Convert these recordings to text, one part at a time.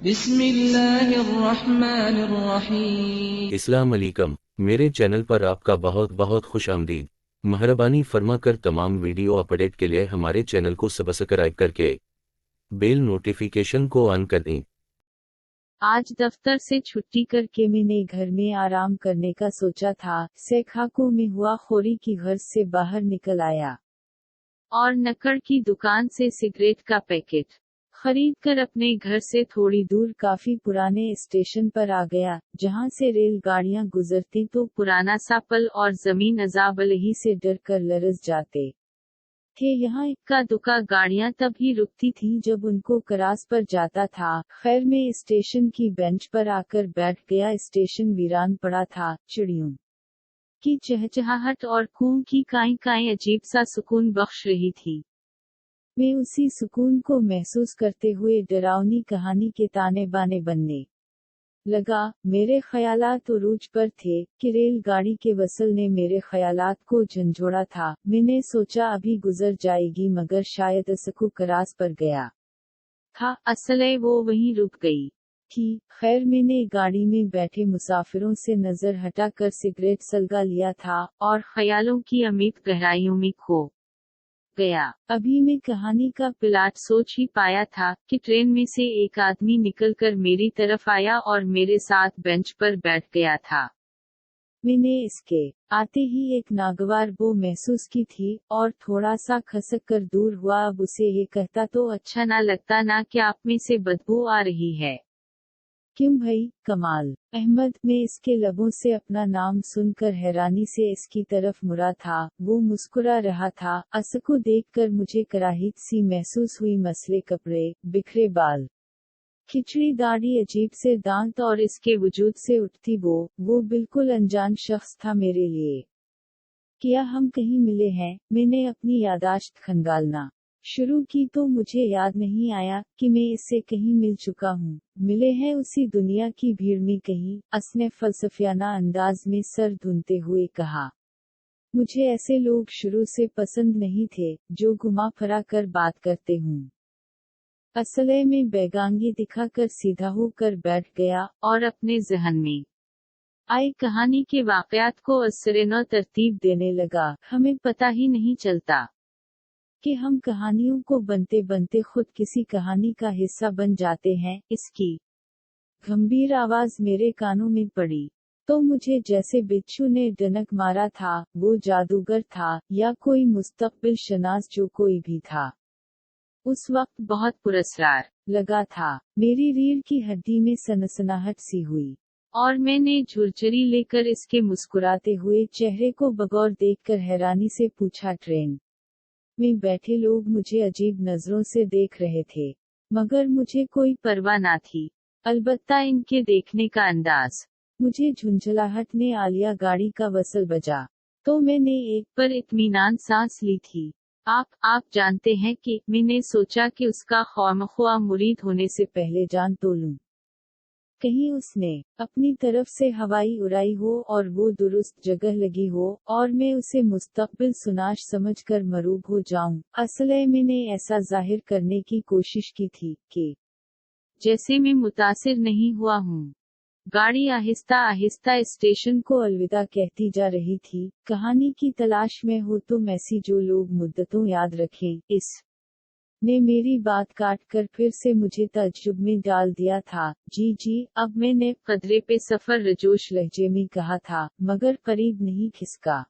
بسم اللہ الرحمن الرحیم۔ السلام علیکم، میرے چینل پر آپ کا بہت بہت خوش آمدید۔ مہربانی فرما کر تمام ویڈیو اپڈیٹ کے لیے ہمارے چینل کو سبسکرائب کر کے بیل نوٹیفیکیشن کو آن کر دیں۔ آج دفتر سے چھٹی کر کے میں نے گھر میں آرام کرنے کا سوچا تھا، سیکھاکو میں ہوا خوری کی غرض سے باہر نکل آیا اور نکڑ کی دکان سے سگریٹ کا پیکٹ خرید کر اپنے گھر سے تھوڑی دور کافی پرانے اسٹیشن پر آ گیا، جہاں سے ریل گاڑیاں گزرتی تو پرانا سا پل اور زمین عذاب الہی سے ڈر کر لرز جاتے تھے۔ یہاں اکا دکا گاڑیاں تب ہی رکتی تھیں جب ان کو کراس پر جاتا تھا۔ خیر میں اسٹیشن کی بینچ پر آ کر بیٹھ گیا۔ اسٹیشن ویران پڑا تھا، چڑیوں کی چہچہاہٹ اور کون کی کائیں کائیں عجیب سا سکون بخش رہی تھی۔ میں اسی سکون کو محسوس کرتے ہوئے ڈراؤنی کہانی کے تانے بانے بننے لگا۔ میرے خیالات عروج پر تھے کہ ریل گاڑی کے وصل نے میرے خیالات کو جھنجھوڑا تھا۔ میں نے سوچا ابھی گزر جائے گی، مگر شاید اسکو کراس پر گیا تھا، اصلے وہ وہیں رک گئی تھی۔ خیر میں نے گاڑی میں بیٹھے مسافروں سے نظر ہٹا کر سگریٹ سلگا لیا تھا اور خیالوں کی عمیق گہرائیوں میں کھو گیا۔ ابھی میں کہانی کا پلاٹ سوچ ہی پایا تھا کہ ٹرین میں سے ایک آدمی نکل کر میری طرف آیا اور میرے ساتھ بینچ پر بیٹھ گیا تھا۔ میں نے اس کے آتے ہی ایک ناگوار بو محسوس کی تھی اور تھوڑا سا کھسک کر دور ہوا۔ اب اسے یہ کہتا تو اچھا نہ لگتا نا کہ آپ میں سے بدبو آ رہی ہے۔ کیوں بھائی؟ کمال احمد۔ میں اس کے لبوں سے اپنا نام سن کر حیرانی سے اس کی طرف مڑا تھا۔ وہ مسکرا رہا تھا۔ اسکو دیکھ کر مجھے کراہیت سی محسوس ہوئی۔ مسلے کپڑے، بکھرے بال، کھچڑی داڑھی، عجیب سے دانت اور اس کے وجود سے اٹھتی وہ بالکل انجان شخص تھا میرے لیے۔ کیا ہم کہیں ملے ہیں؟ میں نے اپنی یادداشت کھنگالنا شروع کی تو مجھے یاد نہیں آیا کہ میں اس سے کہیں مل چکا ہوں۔ ملے ہیں اسی دنیا کی بھیڑ میں کہیں، اس نے فلسفیانہ انداز میں سر دھنتے ہوئے کہا۔ مجھے ایسے لوگ شروع سے پسند نہیں تھے جو گھما پھرا کر بات کرتے ہوں۔ اصلے میں بیگانگی دکھا کر سیدھا ہو کر بیٹھ گیا اور اپنے ذہن میں آئی کہانی کے واقعات کو اثرنو ترتیب دینے لگا۔ ہمیں پتہ ہی نہیں چلتا کہ ہم کہانیوں کو بنتے بنتے خود کسی کہانی کا حصہ بن جاتے ہیں۔ اس کی گھمبیر آواز میرے کانوں میں پڑی تو مجھے جیسے بچھو نے ڈنک مارا تھا۔ وہ جادوگر تھا یا کوئی مستقبل شناس، جو کوئی بھی تھا، اس وقت بہت پراسرار لگا تھا۔ میری ریڑھ کی ہڈی میں سنسناہٹ سی ہوئی اور میں نے جھرجھری لے کر اس کے مسکراتے ہوئے چہرے کو بغور دیکھ کر حیرانی سے پوچھا، ٹرین میں بیٹھے لوگ مجھے عجیب نظروں سے دیکھ رہے تھے، مگر مجھے کوئی پرواہ نہ تھی، البتہ ان کے دیکھنے کا انداز۔ مجھے جھنجھلاہٹ نے آلیا گاڑی کا وصل بجا تو میں نے ایک پر اطمینان سانس لی تھی۔ آپ جانتے ہیں کہ میں نے سوچا کہ اس کا خوامخواہ مرید ہونے سے پہلے جان تو لوں، کہیں اس نے اپنی طرف سے ہوائی اڑائی ہو اور وہ درست جگہ لگی ہو اور میں اسے مستقبل سناش سمجھ کر مروب ہو جاؤں۔ اصلے میں نے ایسا ظاہر کرنے کی کوشش کی تھی کہ جیسے میں متاثر نہیں ہوا ہوں۔ گاڑی آہستہ آہستہ اسٹیشن کو الوداع کہتی جا رہی تھی۔ کہانی کی تلاش میں ہو تم ایسی جو لوگ مدتوں یاد رکھیں۔ اس نے میری بات کاٹ کر پھر سے مجھے تعجب میں ڈال دیا تھا۔ جی، اب میں نے قدرے پہ سفر رجوش لہجے میں کہا تھا، مگر قریب نہیں کھسکا۔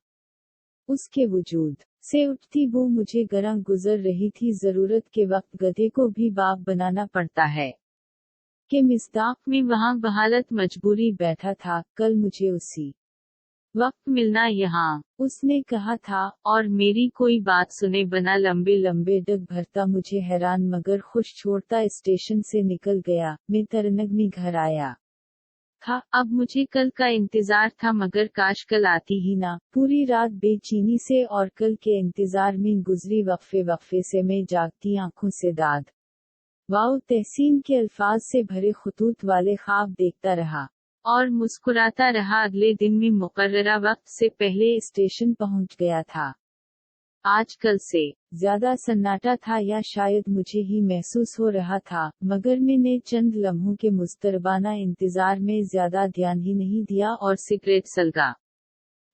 اس کے وجود سے اٹھتی وہ مجھے گراں گزر رہی تھی۔ ضرورت کے وقت گدھے کو بھی باپ بنانا پڑتا ہے کہ مصداق میں وہاں بحالت مجبوری بیٹھا تھا۔ کل مجھے اسی وقت ملنا یہاں، اس نے کہا تھا، اور میری کوئی بات سنے بنا لمبے لمبے ڈگ بھرتا مجھے حیران مگر خوش چھوڑتا اسٹیشن سے نکل گیا۔ میں ترنگنی گھر آیا تھا۔ اب مجھے کل کا انتظار تھا، مگر کاش کل آتی ہی نہ۔ پوری رات بے چینی سے اور کل کے انتظار میں گزری۔ وقفے سے میں جاگتی آنکھوں سے داد واؤ تحسین کے الفاظ سے بھرے خطوط والے خواب دیکھتا رہا اور مسکراتا رہا۔ اگلے دن میں مقررہ وقت سے پہلے اسٹیشن پہنچ گیا تھا۔ آج کل سے زیادہ سناٹا تھا یا شاید مجھے ہی محسوس ہو رہا تھا، مگر میں نے چند لمحوں کے مضطربانہ انتظار میں زیادہ دھیان ہی نہیں دیا اور سگریٹ سلگا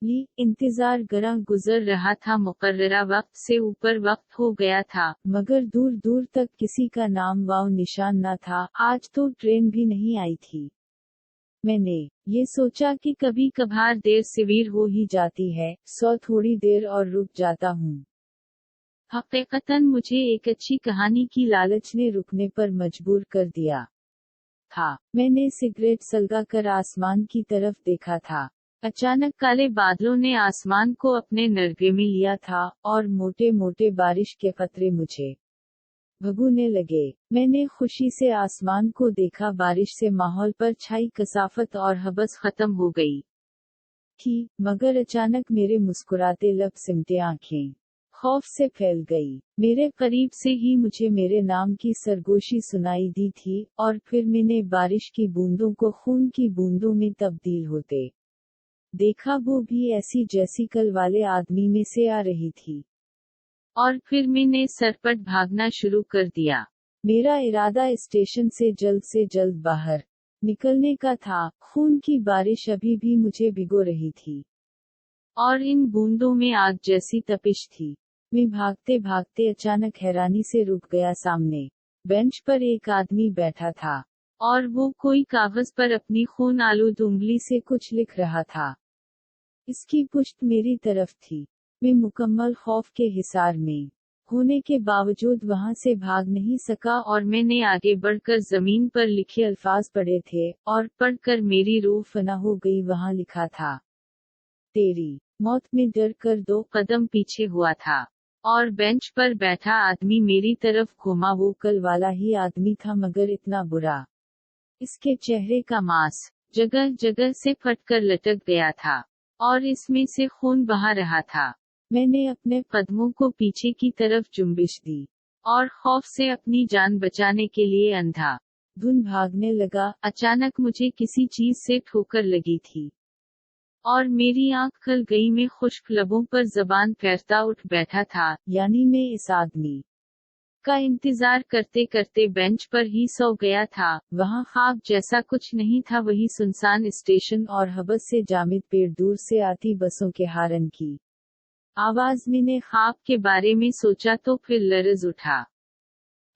لی۔ انتظار گراں گزر رہا تھا، مقررہ وقت سے اوپر وقت ہو گیا تھا، مگر دور دور تک کسی کا نام واؤ نشان نہ تھا۔ آج تو ٹرین بھی نہیں آئی تھی۔ میں نے یہ سوچا کہ کبھی کبھار دیر سویر ہو ہی جاتی ہے، سو تھوڑی دیر اور رک جاتا ہوں۔ حقیقتاً مجھے ایک اچھی کہانی کی لالچ نے رکنے پر مجبور کر دیا تھا۔ میں نے سگریٹ سلگا کر آسمان کی طرف دیکھا تھا۔ اچانک کالے بادلوں نے آسمان کو اپنے نرگے میں لیا تھا، اور موٹے موٹے بارش کے قطرے مجھے بھگونے لگے۔ میں نے خوشی سے آسمان کو دیکھا، بارش سے ماحول پر چھائی کثافت اور ہبس ختم ہو گئی تھی، مگر اچانک میرے مسکراتے لب سمٹے آنکھیں خوف سے پھیل گئی۔ میرے قریب سے ہی مجھے میرے نام کی سرگوشی سنائی دی تھی، اور پھر میں نے بارش کی بوندوں کو خون کی بوندوں میں تبدیل ہوتے دیکھا، وہ بھی ایسی جیسی کل والے آدمی میں سے آ رہی تھی۔ اور پھر میں نے سرپٹ بھاگنا شروع کر دیا۔ میرا ارادہ اسٹیشن سے جلد باہر نکلنے کا تھا۔ خون کی بارش ابھی بھی مجھے بھگو رہی تھی، اور ان بوندوں میں آگ جیسی تپش تھی۔ میں بھاگتے بھاگتے اچانک حیرانی سے رک گیا۔ سامنے بینچ پر ایک آدمی بیٹھا تھا، اور وہ کوئی کاغذ پر اپنی خون آلود انگلی سے کچھ لکھ رہا تھا۔ اس کی پشت میری طرف تھی۔ میں مکمل خوف کے حصار میں ہونے کے باوجود وہاں سے بھاگ نہیں سکا، اور میں نے آگے بڑھ کر زمین پر لکھے الفاظ پڑھے تھے، اور پڑھ کر میری روح فنا ہو گئی۔ وہاں لکھا تھا، تیری موت میں ڈر کر 2 قدم پیچھے ہوا تھا۔ اور بینچ پر بیٹھا آدمی میری طرف گھوما، وہ کل والا ہی آدمی تھا، مگر اتنا برا۔ اس کے چہرے کا ماس جگہ جگہ سے پھٹ کر لٹک گیا تھا، اور اس میں سے خون بہا رہا تھا۔ میں نے اپنے قدموں کو پیچھے کی طرف جنبش دی، اور خوف سے اپنی جان بچانے کے لیے اندھا دھن بھاگنے لگا۔ اچانک مجھے کسی چیز سے ٹھوکر لگی تھی، اور میری آنکھ کھل گئی۔ میں خشک لبوں پر زبان پھیرتا اٹھ بیٹھا تھا، یعنی میں اس آدمی کا انتظار کرتے کرتے بینچ پر ہی سو گیا تھا۔ وہاں خواب جیسا کچھ نہیں تھا، وہی سنسان اسٹیشن اور ہبس سے جامد پیڑ، دور سے آتی بسوں کے ہارن کی آواز۔ میں نے خواب کے بارے میں سوچا تو پھر لرز اٹھا۔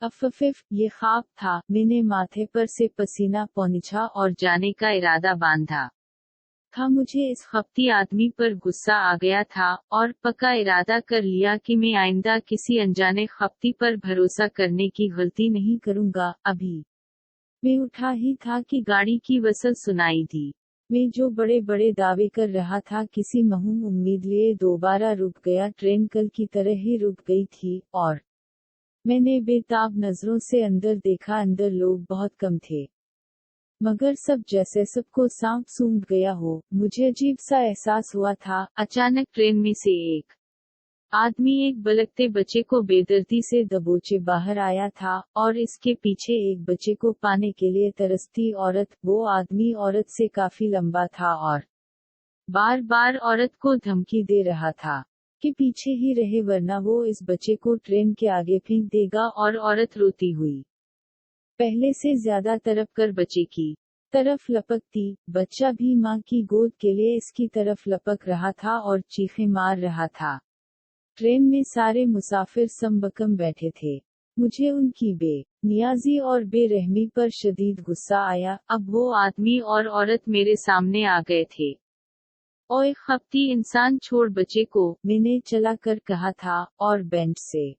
اففف، یہ خواب تھا۔ میں نے ماتھے پر سے پسینہ پونچھا اور جانے کا ارادہ باندھا تھا۔ مجھے اس خپتی آدمی پر غصہ آ گیا تھا، اور پکا ارادہ کر لیا کہ میں آئندہ کسی انجانے خپتی پر بھروسہ کرنے کی غلطی نہیں کروں گا۔ ابھی میں اٹھا ہی تھا کہ گاڑی کی وصل سنائی دی۔ میں جو بڑے بڑے دعوے کر رہا تھا کسی مہم امید لیے دوبارہ رک گیا۔ ٹرین کل کی طرح ہی رک گئی تھی، اور میں نے بے تاب نظروں سے اندر دیکھا۔ اندر لوگ بہت کم تھے، مگر سب جیسے سب کو سانپ سونگھ گیا ہو۔ مجھے عجیب سا احساس ہوا تھا۔ اچانک ٹرین میں سے ایک آدمی ایک بلکتے بچے کو بے دردی سے دبوچے باہر آیا تھا، اور اس کے پیچھے ایک بچے کو پانے کے لیے ترستی عورت۔ وہ آدمی عورت سے کافی لمبا تھا، اور بار بار عورت کو دھمکی دے رہا تھا کہ پیچھے ہی رہے، ورنہ وہ اس بچے کو ٹرین کے آگے پھینک دے گا۔ اور عورت روتی ہوئی پہلے سے زیادہ تڑپ کر بچے کی طرف لپکتی۔ بچہ بھی ماں کی گود کے لیے اس کی طرف لپک رہا تھا اور چیخیں مار رہا تھا۔ ٹرین میں سارے مسافر سم بکم بیٹھے تھے۔ مجھے ان کی بے نیازی اور بے رحمی پر شدید غصہ آیا۔ اب وہ آدمی اور عورت میرے سامنے آ گئے تھے۔ اوئے خپتی انسان، چھوڑ بچے کو، میں نے چلا کر کہا تھا، اور بینچ سے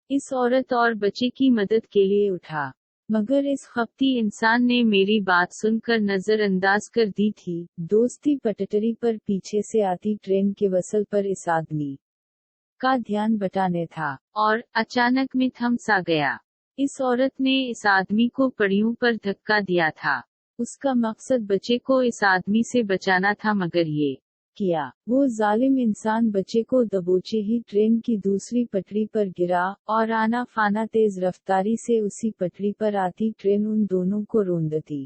اس عورت اور بچے کی مدد کے لیے اٹھا، مگر اس خپتی انسان نے میری بات سن کر نظر انداز کر دی تھی۔ دوستی پٹٹری پر پیچھے سے آتی ٹرین کے وصل پر اس آدمی کا دھیان بٹانے تھا، اور اچانک میں تھم سا گیا۔ اس عورت نے اس آدمی کو پڑیوں پر دھکا دیا تھا۔ اس کا مقصد بچے کو اس آدمی سے بچانا تھا، مگر یہ کیا وہ ظالم انسان بچے کو دبوچے ہی ٹرین کی دوسری پٹری پر گرا، اور آنا فانا تیز رفتاری سے اسی پٹری پر آتی ٹرین ان دونوں کو روندتی